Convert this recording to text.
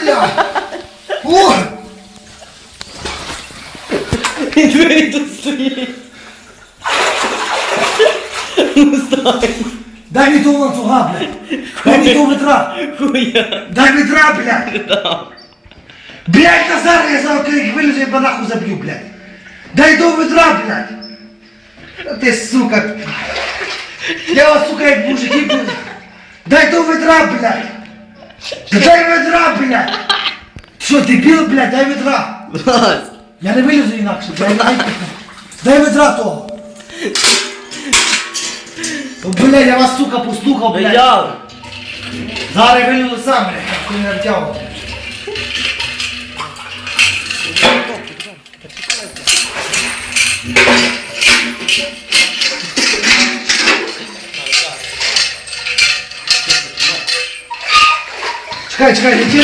бля! Ой! І двері тут стоїть. Не знаю. Дай мені того ланцюга, блядь! Дай мені того ведра! Хуя. Дай ведра, блядь! Да. Блядь, Назар, я зараз як вилежу, я нахуй заб'ю, блядь! Дай того ведра, блядь! А ти, сука! Я вас, сука, як мужики, блядь! Дай того ведра, блядь! Та дай ведра, блядь! Що, дебіл, блядь, дай ведра! Вась. Я не вилізу інакше, дай ведра того! О, блядь, я вас, сука, послухав, блядь! Я. Зараз я вилізу сам, блядь, ти не втягав. Чекай, не тяни.